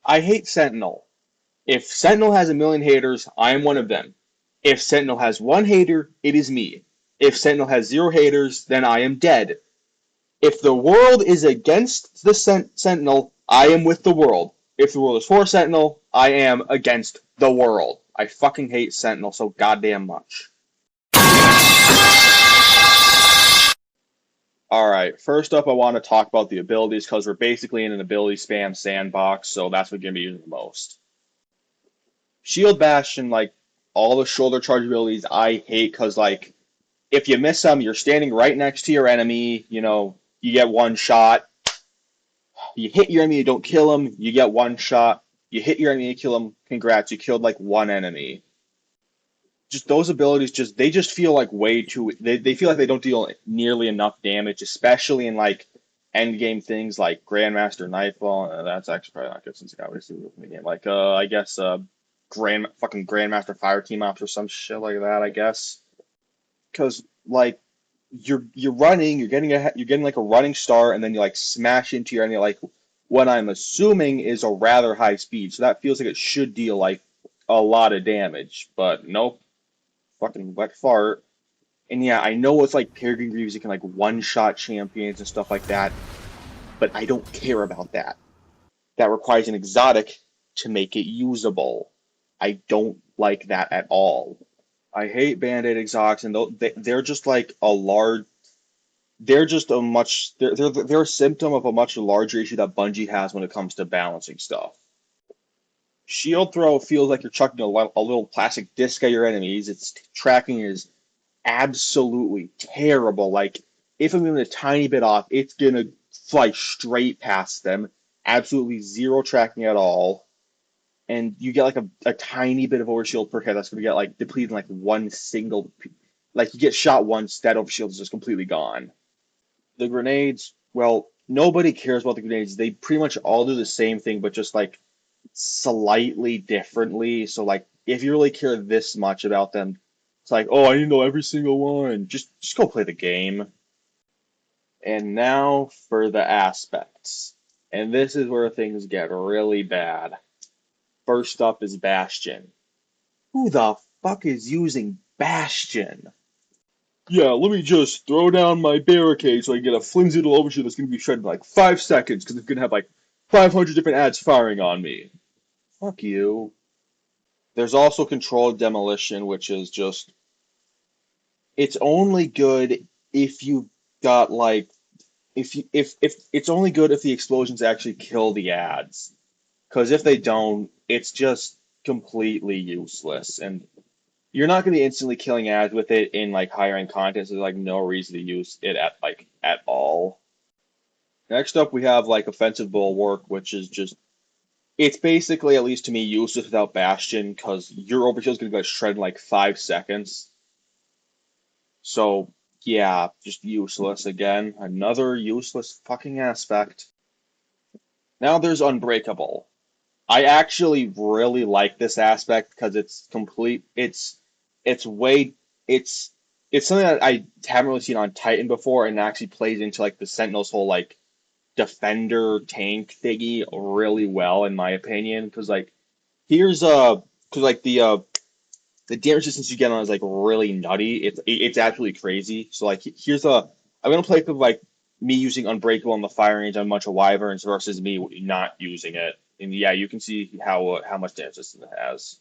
I hate Sentinel. If Sentinel has a million haters, I am one of them. If Sentinel has one hater, it is me. If Sentinel has zero haters, then I am dead. If the world is against the Sentinel, I am with the world. If the world is for Sentinel, I am against the world. I fucking hate Sentinel so goddamn much. Alright, first up I want to talk about the abilities because we're basically in an ability spam sandbox, so that's what we're going to be using the most. Shield Bastion, like, all the shoulder charge abilities I hate because, like, if you miss them, you're standing right next to your enemy, you get one shot. You hit your enemy, you don't kill him, you get one shot. You hit your enemy, you kill him, congrats, you killed like one enemy. Just those abilities, they just feel like way too. They feel like they don't deal nearly enough damage, especially in like end game things like Grandmaster Nightfall. That's actually probably not good since it got released in the game. Like I guess Grandmaster Fire Team Ops or some shit like that. I guess because like you're running, you're getting like a running start, and then you like smash into your enemy like what I'm assuming is a rather high speed. So that feels like it should deal like a lot of damage, but nope, fucking wet fart. And yeah, I know it's like Peregrine Greaves, you can like one shot champions and stuff like that, but I don't care about that. That requires an exotic to make it usable. I don't like that at all. I hate Band-Aid exotics, and they're just like a large. They're just a much. They're a symptom of a much larger issue that Bungie has when it comes to balancing stuff. Shield throw feels like you're chucking a little plastic disc at your enemies. Its tracking is absolutely terrible. Like, if I'm even a tiny bit off, it's gonna fly straight past them. Absolutely zero tracking at all. And you get like a tiny bit of overshield per hit that's gonna get like depleted in like one single. Like, you get shot once, that overshield is just completely gone. The grenades, well, nobody cares about the grenades. They pretty much all do the same thing, but just like slightly differently. So like if you really care this much about them, it's like, oh, I need to know every single one. Just go play the game. And now for the aspects. And this is where things get really bad. First up is Bastion. Who the fuck is using Bastion? Yeah, let me just throw down my barricade so I can get a flimsy little overshoot that's going to be shredded in like 5 seconds because it's going to have like 500 different ads firing on me. Fuck you. There's also controlled demolition, which is just it's only good if you got like if it's only good if the explosions actually kill the ads. Because if they don't, it's just completely useless. And you're not going to be instantly killing ads with it in like higher end content, so there's like no reason to use it at all. Next up we have like offensive bulwark, which is just it's basically, at least to me, useless without Bastion, because your overkill is going to go shred in like 5 seconds. So, yeah, just useless again. Another useless fucking aspect. Now there's Unbreakable. I actually really like this aspect because it's complete. It's way it's it's something that I haven't really seen on Titan before, and actually plays into like the Sentinel's whole like defender tank thingy really well, in my opinion. Because like here's because like the damage resistance you get on is like really nutty. It's absolutely crazy. So like here's a I'm gonna play with like me using Unbreakable on the fire range on a bunch of wyverns versus me not using it. And yeah, you can see how much damage resistance it has.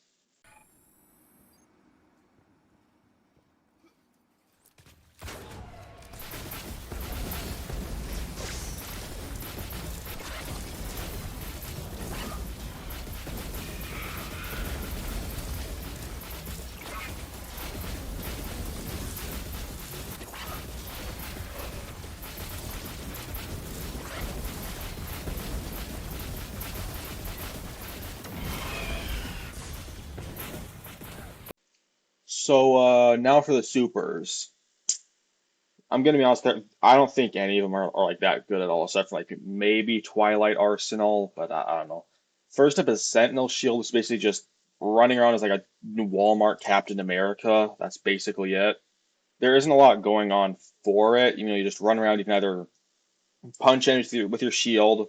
So now for the supers. I'm gonna be honest, I don't think any of them are like that good at all, except for like maybe Twilight Arsenal, but I don't know. First up is Sentinel Shield, is basically just running around as like a Walmart Captain America. That's basically it. There isn't a lot going on for it. You just run around. You can either punch enemies with your shield,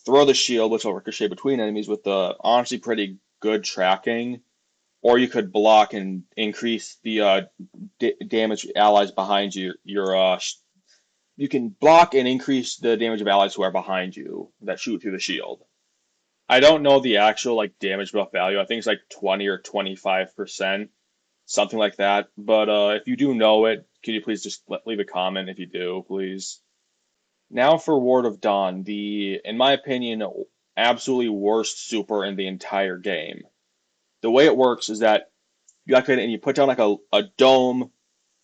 throw the shield, which will ricochet between enemies with the honestly pretty good tracking, or you could block and increase the damage allies behind you. You can block and increase the damage of allies who are behind you that shoot through the shield. I don't know the actual like damage buff value. I think it's like 20 or 25%, something like that. But if you do know it, can you please just leave a comment if you do, please? Now for Ward of Dawn, the, in my opinion, absolutely worst super in the entire game. The way it works is that you activate it and you put down like a dome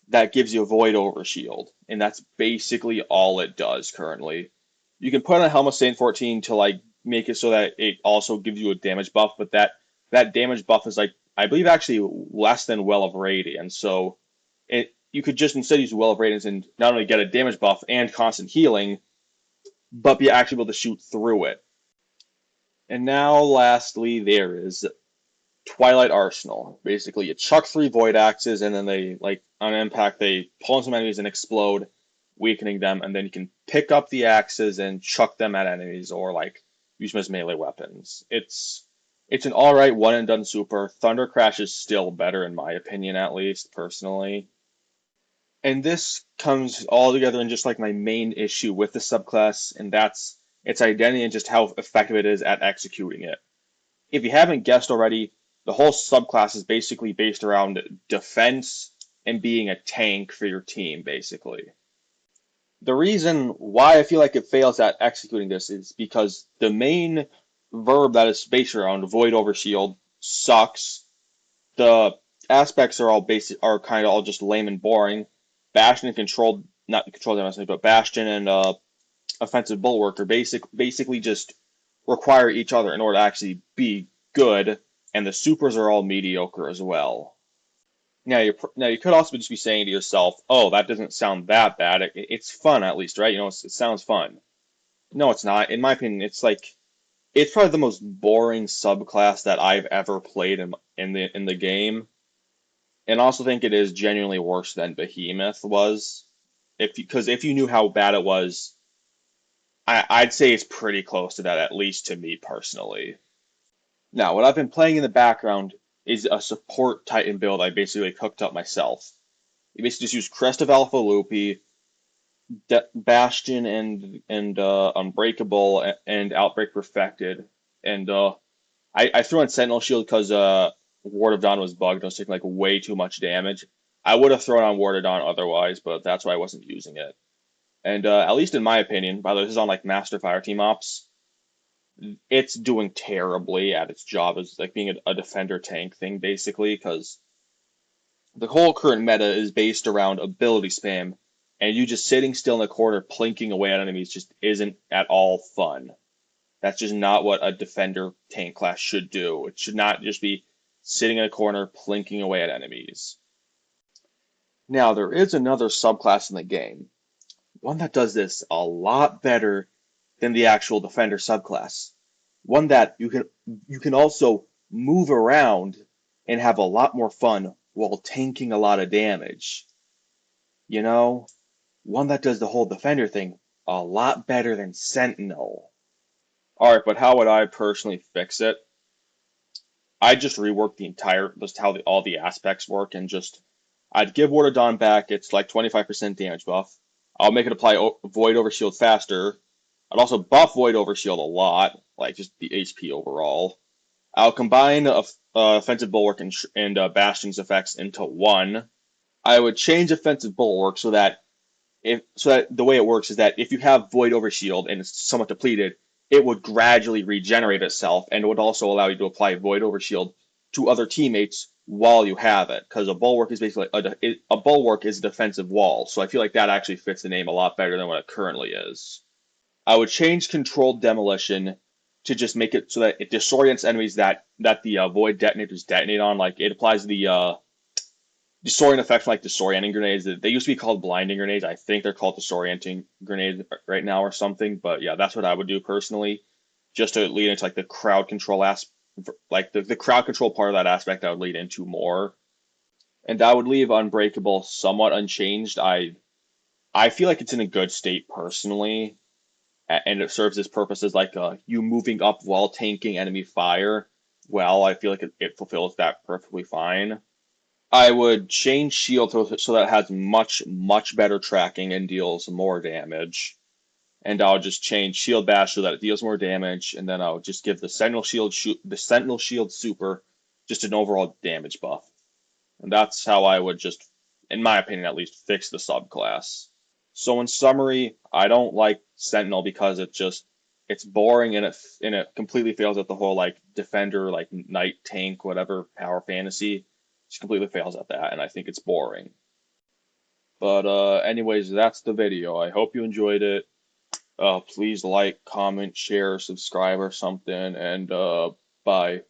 that gives you a void over shield, and that's basically all it does currently. You can put on a Helm of Saint 14 to like make it so that it also gives you a damage buff, but that damage buff is like I believe actually less than Well of Radiance, so you could just instead use Well of Radiance and not only get a damage buff and constant healing, but be actually able to shoot through it. And now lastly there is Twilight Arsenal. Basically, you chuck 3 Void Axes, and then they, like, on impact, they pull on some enemies and explode, weakening them, and then you can pick up the axes and chuck them at enemies, or, like, use them as melee weapons. It's an alright one-and-done super. Thunder Crash is still better, in my opinion, at least, personally. And this comes all together in just, like, my main issue with the subclass, and that's its identity and just how effective it is at executing it. If you haven't guessed already, the whole subclass is basically based around defense and being a tank for your team, basically. The reason why I feel like it fails at executing this is because the main verb that is based around Void over Shield sucks. The aspects are all kind of all just lame and boring. Bastion and controlled, not controlled damage, but Bastion and offensive bulwark are basically just require each other in order to actually be good, and the supers are all mediocre as well. Now you could also just be saying to yourself, "Oh, that doesn't sound that bad. It's fun at least, right? You know, it sounds fun." No, it's not. In my opinion, it's probably the most boring subclass that I've ever played in the game, and I also think it is genuinely worse than Behemoth was. Because if you knew how bad it was, I'd say it's pretty close to that, at least to me personally. Now, what I've been playing in the background is a support Titan build I basically cooked up myself. You basically just use Crest of Alpha Loopy, Bastion and Unbreakable and Outbreak Perfected, and I threw on Sentinel Shield because Ward of Dawn was bugged. I was taking like way too much damage. I would have thrown on Ward of Dawn otherwise, but that's why I wasn't using it. And at least in my opinion, by the way, this is on like Master Fireteam Ops, it's doing terribly at its job as like being a defender tank thing basically, because the whole current meta is based around ability spam, and you just sitting still in the corner plinking away at enemies just isn't at all fun. That's just not what a defender tank class should do. It should not just be sitting in a corner plinking away at enemies. Now there is another subclass in the game, one that does this a lot better than the actual defender subclass. One that you can also move around and have a lot more fun while tanking a lot of damage. You know, one that does the whole defender thing a lot better than Sentinel. Alright, but how would I personally fix it? I just rework just how all the aspects work, and I'd give Ward of Dawn back its like 25% damage buff. I'll make it apply Void over Shield faster. I'd also buff Void over Shield a lot, like just the HP overall. I'll combine Offensive Bulwark and Bastion's effects into one. I would change Offensive Bulwark so that the way it works is that if you have Void over Shield and it's somewhat depleted, it would gradually regenerate itself, and it would also allow you to apply Void over Shield to other teammates while you have it, because a bulwark is basically a bulwark is a defensive wall. So I feel like that actually fits the name a lot better than what it currently is. I would change Controlled Demolition to just make it so that it disorients enemies that the Void detonators detonate on. Like it applies the disorient effect like disorienting grenades. They used to be called blinding grenades. I think they're called disorienting grenades right now or something. But yeah, that's what I would do personally, just to lead into like the crowd control like the crowd control part of that aspect. I would lead into more, and I would leave Unbreakable somewhat unchanged. I feel like it's in a good state personally, and it serves its purpose as like you moving up while tanking enemy fire. Well, I feel like it fulfills that perfectly fine. I would change shield so that it has much better tracking and deals more damage. And I'll just change shield bash so that it deals more damage, and then I'll just give the sentinel shield super just an overall damage buff. And that's how I would just, in my opinion at least, fix the subclass. So in summary, I don't like Sentinel because it's boring and it completely fails at the whole like defender like knight tank whatever power fantasy. Just completely fails at that, and I think it's boring. But anyways, that's the video. I hope you enjoyed it. Please like, comment, share, subscribe, or something, and bye.